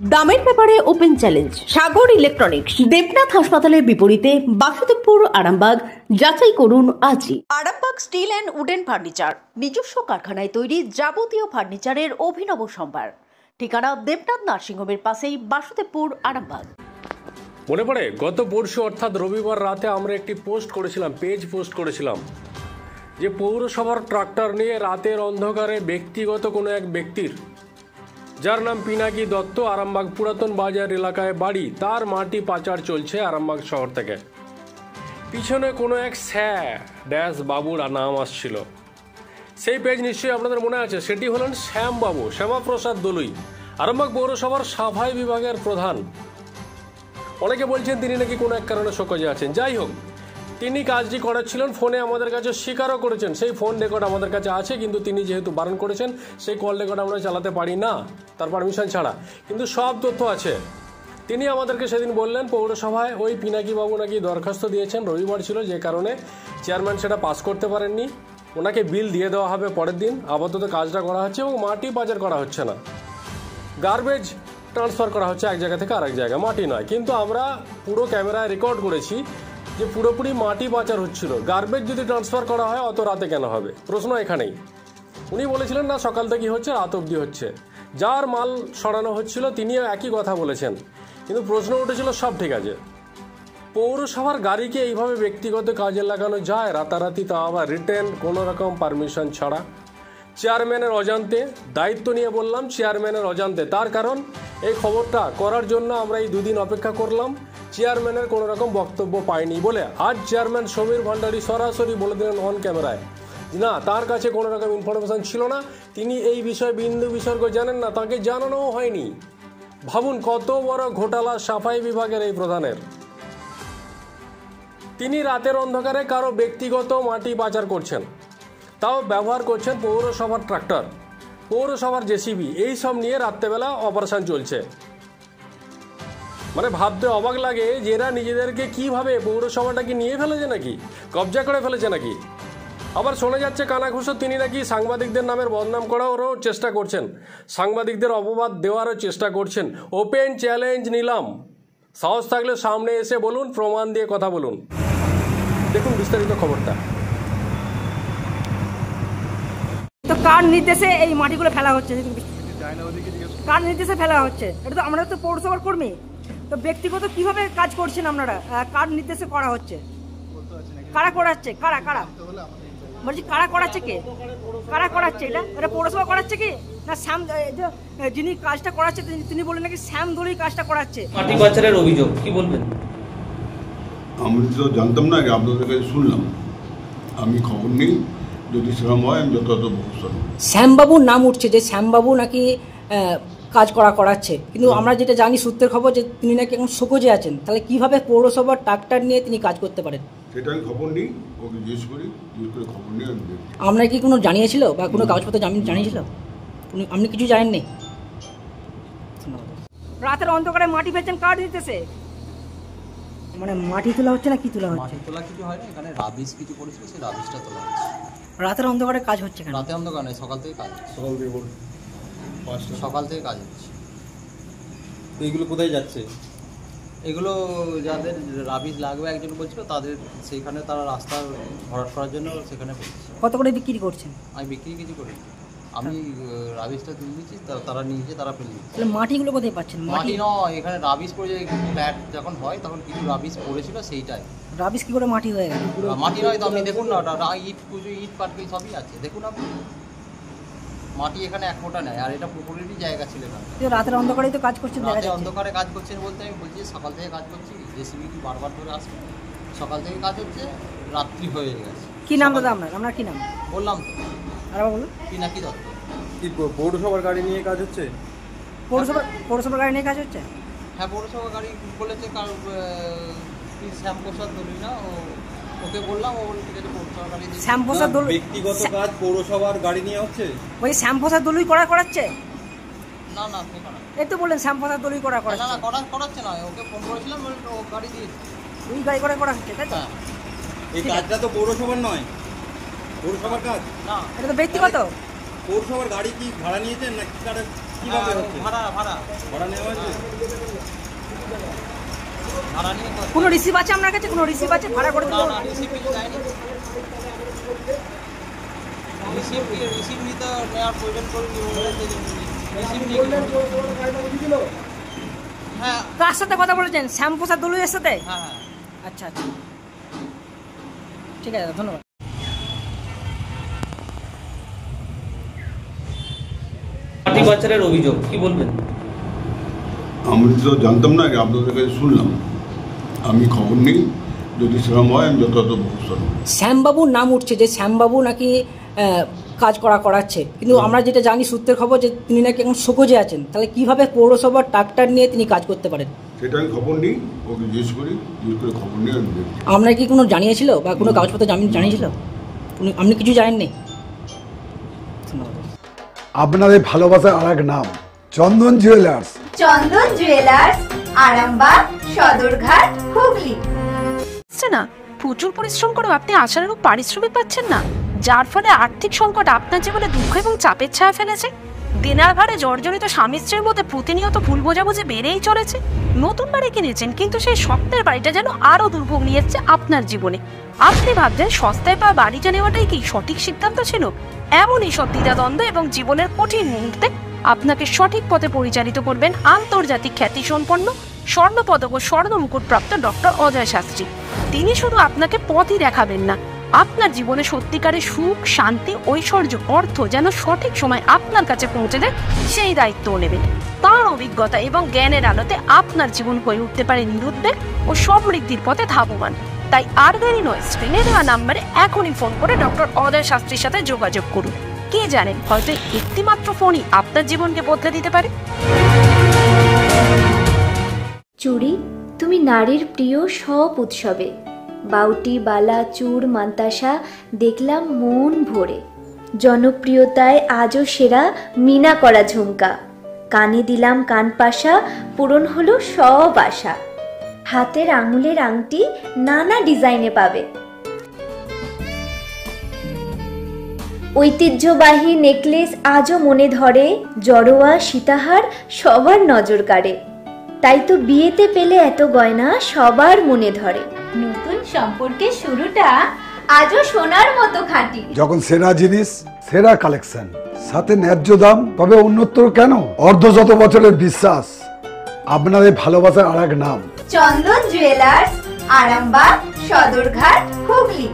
দামের ব্যাপারে open challenge সাগর electronics. Debnath হাসপাতালের বিপরীতে বাসুদেবপুর, আরামবাগ। যাচাই করুন আজই। Arambagh steel and wooden furniture নিজস্ব কারখানায় তৈরি যাবতীয় ফার্নিচারের অভিনব সম্ভার। ঠিকানা দেবনাথ নার্সিংহোমের পাশেই, বাসুদেবপুর, আরামবাগ। মনে পড়ে গত পরশু অর্থাৎ রবিবার রাতে আমরা একটি পোস্ট করেছিলাম যে পৌরসভার ট্রাক্টর নিয়ে রাতের অন্ধকারে ব্যক্তিগত কোনো এক ব্যক্তির, যার নাম পিনাকি দত্ত, আরামবাগ পুরাতন বাজার এলাকায় বাড়ি, তার মাটি পাচার চলছে আরামবাগ শহর থেকে। পিছনে কোনো এক ড্যাশ বাবুর নাম আসছিল। সেই পেজ নিশ্চয়ই আপনাদের মনে আছে। সেটি হলেন শ্যামবাবু, শ্যামাপ্রসাদ দলুই, আরামবাগ পৌরসভার সাফাই বিভাগের প্রধান। অনেকে বলছেন তিনি নাকি কোনো এক কারণে শোকজে আছেন। যাই হোক, তিনি কাজটি করাচ্ছিলেন, ফোনে আমাদের কাছে স্বীকারও করেছেন। সেই ফোন রেকর্ড আমাদের কাছে আছে, কিন্তু তিনি যেহেতু বারণ করেছেন সেই কল রেকর্ড আমরা চালাতে পারি না তার পারমিশন ছাড়া, কিন্তু সব তথ্য আছে। তিনি আমাদেরকে সেদিন বললেন পৌরসভায় ওই পিনাকি বাবু নাকি দরখাস্ত দিয়েছেন, রবিবার ছিল, যে কারণে চেয়ারম্যান সেটা পাস করতে পারেননি। ওনাকে বিল দিয়ে দেওয়া হবে পরের দিন। আপাতত কাজটা করা হচ্ছে এবং মাটি পাচার করা হচ্ছে না, গার্বেজ ট্রান্সফার করা হচ্ছে এক জায়গা থেকে আরেক জায়গায়, মাটি নয়। কিন্তু আমরা পুরো ক্যামেরায় রেকর্ড করেছি যে পুরোপুরি মাটি পাচার হচ্ছিল। গার্বেজ যদি ট্রান্সফার করা হয় অত রাতে কেন হবে? প্রশ্ন এখানেই। উনি বলেছিলেন না সকাল থেকে হচ্ছে, রাত অবধি হচ্ছে। যার মাল সরানো হচ্ছিল তিনিও একই কথা বলেছেন, কিন্তু প্রশ্ন উঠেছিল সব ঠিক আছে, পৌরসভার গাড়িকে এইভাবে ব্যক্তিগত কাজে লাগানো যায় রাতারাতি, তা আবার রিটেন কোনো রকম পারমিশন ছাড়া, চেয়ারম্যানের অজান্তে? দায়িত্ব নিয়ে বললাম চেয়ারম্যানের অজান্তে। তার কারণ এই খবরটা করার জন্য আমরা এই দুদিন অপেক্ষা করলাম, চেয়ারম্যানের কোনো রকম বক্তব্য পাইনি বলে আজ চেয়ারম্যান সমীর ভান্ডারী সরাসরি বলে দিলেন অন ক্যামেরায় না, তার কাছে কোনো রকম ইনফরমেশন ছিল না, তিনি এই বিষয়ে বিন্দু বিসর্গ জানেন না, তাকে জানানোও হয়নি। ভাবুন কত বড় ঘোটালা সাফাই বিভাগের এই প্রধানের। তিনি রাতের অন্ধকারে কারো ব্যক্তিগত মাটি পাচার করছেন, তাও ব্যবহার করছেন পৌরসভার ট্রাক্টর, পৌরসভার জেসিবি, এইসব নিয়ে রাত্রেবেলা অপারেশন চলছে। মানে ভাবতে অবাক লাগে যে এরা নিজেদেরকে কিভাবে, পৌরসভাটা কি নিয়ে ফেলেছে নাকি, কবজা করে ফেলেছে নাকি? আবার শোনা যাচ্ছে কানাঘুষো তিনি নাকি সাংবাদিকদের নামের বদনাম করারও চেষ্টা করছেন, সাংবাদিকদের অপবাদ দেওয়ারও চেষ্টা করছেন। ওপেন চ্যালেঞ্জ নিলাম, সাহস থাকলে সামনে এসে বলুন, প্রমাণ দিয়ে কথা বলুন। দেখুন বিস্তারিত খবরটা। তো কার নির্দেশে এই মাটিগুলো ফেলা হচ্ছে? কার নির্দেশে ফেলা হচ্ছে? এটা তো আমরা তো পৌরসভার কর্মী, তো ব্যক্তিগত কিভাবে কাজ করছেন আপনারা? কার নির্দেশে করা হচ্ছে? কারা করাচ্ছে? কারা বলছি কারা করাচ্ছে? কে কারা করাচ্ছে? এটা পৌরসভা করাচ্ছে কি না যিনি কাজটা করাচ্ছে তিনি বললেন নাকি শ্যাম দলুই কাজটা করাচ্ছে? মাটি পাচারের অভিযোগ, কি বলবেন? আমি তো জানতাম না, আপনাদের কাছে শুনলাম, আমি খবর নেই, যদি সেরকম হয় আমি যথাযথ ব্যবস্থা নেব। শ্যামবাবুর নাম উঠছে যে শ্যামবাবু নাকি কাজ করাচ্ছে, কিন্তু আমরা যেটা জানি সূত্রের খবর যে তিনি নাকি এখন শোকজে আছেন। তাহলে কিভাবে পৌরসভার ট্রাক্টর নিয়ে তিনি কাজ করতে পারেন? সেটা আমি খবর নিই, ওকে জিজ্ঞেস করে খবর নিয়ে আমি দেখি। আপনার কি কোনো জানিয়েছিল বা কোনো কাগজপত্র জানিয়েছিল? আপনি কিছু জানেননি? রাতের অন্ধকারে মাটি ফেলছেন কার নির্দেশে? মানে মাটি তোলা হচ্ছে না কি তোলা হচ্ছে? মাটি তোলা কিছু হয় না, এখানে রাবিশ কিছু করেছিল, সেই রাবিশটা তোলা হচ্ছে। রাতের অন্ধকারে কাজ হচ্ছে কেন? রাতে অন্ধকার নয়, সকাল থেকে কাজ হচ্ছে। সকাল থেকে কাজ হচ্ছে। এইগুলো কোথায় যাচ্ছে? এগুলো যাদের রাবিশ লাগবে একজন বলছিল, তাদের সেইখানে তারা রাস্তা ভরাট করার জন্য সেখানে বলছে। কত করে বিক্রি করছেন? আমি বিক্রি কিছু করি, আমি রাবিশটা তুলে দিচ্ছি, তারা নিয়ে তারা ফেলে দিচ্ছে। তাহলে মাটিগুলো কোথায় পাচ্ছেন? মাটি নয়, এখানে রাবিশ পড়ে যায়, ফ্ল্যাট যখন হয় তখন কিছু রাবিশ পড়েছিল, সেইটাই। রাবিশ কি করে মাটি হয়ে গেল? মাটি নয় তো, আপনি দেখুন না, ইট পাটকেল সবই আছে, দেখুন আপনি। মাটি এখানে এক ফোঁটা নেয়, আর এটা পুকুরেরই জায়গা ছিল না। রাতের অন্ধকারেই তো কাজ করছেন। রাতে অন্ধকারে কাজ করছেন বলতে আমি বলছি সকাল থেকে কাজ করছি, জেসিবি কি বারবার ধরে আসবে, সকাল থেকে কাজ হচ্ছে, রাত্রি হয়ে গেছে। কি নাম দাদা আপনার কি নাম? বললাম তো, আর বলুন। পিনাকি দত্ত। কি পৌরসভার গাড়ি নিয়ে কাজ হচ্ছে? পৌরসভার গাড়ি নিয়ে কাজ হচ্ছে? হ্যাঁ, পৌরসভা গাড়ি বলেছে, কারণ শ্যামপ্রসাদ দলুই না, ওকে বললাম, ও বলে ঠিক আছে পৌরসভা গাড়ি। শ্যামপ্রসাদ দলুই ব্যক্তিগত কাজ পৌরসভার গাড়ি নিয়ে হচ্ছে? ওই শ্যামপ্রসাদ দলুই করাচ্ছে? না না, আপনি করান। এই তো বললেন শ্যামপ্রসাদ দলুই করাচ্ছে। না না, করাচ্ছে না, ওকে ফোন করেছিলাম, ও গাড়ি দিয়েছে। ওই গাড়ি করা হচ্ছে, তাই তো? এই কাজটা তো পৌরসভার নয়, পৌরসভার কাজ না, এটা তো ব্যক্তিগত। পৌরসভার গাড়ি কি ভাড়া নিয়েছেন নাকি কিভাবে হচ্ছে? ভাড়া নেওয়া হয়েছে? ভাড়া নিয়ে তো- কোনো রিসিভ আছে আপনার কাছে? কোনো রিসিভ আছে ভাড়া করে না দেবো? না রিসিভ কিছু দেয়নি। রিসিভ নিতে নেওয়ার প্রয়োজন করিনি, রিসিভ নিয়ে হ্যাঁ কার সাথে কথা বলেছেন? শ্যামপ্রসাদ দলুইয়ের সাথে? হ্যাঁ হ্যাঁ আচ্ছা আচ্ছা, ঠিক আছে, ধন্যবাদ। মাটি পাচারের অভিযোগ কি বলবেন? আমি তো জানতাম না, আপনাদের কাছে শুনলাম। আমি খবর নেই, যদি সেরকম হয় আমি যথাযথ ব্যবস্থা নেব। শ্যামবাবুর নাম উঠছে যে শ্যামবাবু নাকি কাজ করাচ্ছে, কিন্তু আমরা যেটা জানি সূত্রের খবর যে তিনি নাকি এখন শোকজে আছেন। তাহলে কিভাবে পৌরসভার ট্রাক্টর নিয়ে তিনি কাজ করতে পারেন? সেটা আমি খবর নেই, ওকে জিজ্ঞেস করে খবর নিয়ে আমি দেখছি। আপনার কি কোনো জানিয়েছিল বা কোনো কাগজপত্র জানিয়েছিল? আপনি কিছু জানেননি? আপনাদের ভালোবাসার আর এক নাম চন্দন জুয়েলার্স। চন্দন জুয়েলার্স, আরামবাগ, সদরঘাট, হুগলি। না, প্রচুর পরিশ্রম করেও আপনি আশানুরূপ পারিশ্রমিক পাচ্ছেন না, যার ফলে আর্থিক সংকট আপনার জীবনে দুঃখ এবং চাপের ছায়া ফেলেছে। দেনার ভারে জর্জরিত স্বামী স্ত্রীর মধ্যে প্রতিনিয়ত ভুল বোঝাবুঝি বেড়েই চলেছে। নতুন বাড়ি কিনেছেন, কিন্তু সেই স্বপ্নের বাড়িটা যেন আরো দুর্ভোগ নিয়ে এসছে আপনার জীবনে। আপনি ভাবছেন সস্তায় পাওয়া বাড়িটা নেওয়াটাই কি সঠিক সিদ্ধান্ত ছিল? এমনই সব দ্বিধাদ্বন্দ্ব এবং জীবনের কঠিন মুহূর্তে আপনাকে সঠিক পথে পরিচালিত করবেন আন্তর্জাতিক খ্যাতিসম্পন্ন স্বর্ণপদক ও স্বর্ণ মুকুটপ্রাপ্ত ডক্টর অজয় শাস্ত্রী। তিনি শুধু আপনাকে পথই দেখাবেন না, আপনার জীবনে সত্যিকারের সুখ, শান্তি, ঐশ্বর্য, অর্থ যেন সঠিক সময় আপনার কাছে পৌঁছে দেয় সেই দায়িত্বও নেবেন। তাঁর অভিজ্ঞতা এবং জ্ঞানের আলোতে আপনার জীবন হয়ে উঠতে পারে নিরুদ্বেগ ও সমৃদ্ধির পথে ধাবমান। তাই আর দেরি নয়, স্ক্রিনে দেওয়া নাম্বারে এখনই ফোন করে ডক্টর অজয় শাস্ত্রীর সাথে যোগাযোগ করুন। কে জানেন, হয়তো একটিমাত্র ফোনই আপনার জীবনকে বদলে দিতে পারে। চুড়ি, তুমি নারীর প্রিয় সব উৎসবে। বাউটি, বালা, চূড়, মান্তাসা দেখলাম মন ভরে। জনপ্রিয়তায় আজও সেরা মিনা করা ঝুমকা। কানে দিলাম কানপাশা, পূরণ হলো সব আশা। হাতের আঙুলের আংটি নানা ডিজাইনে পাবে। ঐতিহ্যবাহী নেকলেস আজও মনে ধরে। জড়োয়া, সীতাহার সবার নজর কাড়ে। তাই তো বিয়েতে পেলে এত গয়না সবার মনে ধরে। নতুন সম্পর্কের শুরুটা আজও সোনার মতো খাঁটি। যখন সেরা জিনিস, সেরা কালেকশন, সাথে ন্যায্য দাম, তবে উন্নতর কেন? অর্ধশত বছরের বিশ্বাস, আপনাদের ভালোবাসার আর এক নাম চন্দন জুয়েলার্স, আরামবাগ, সদরঘাট, হুগলি।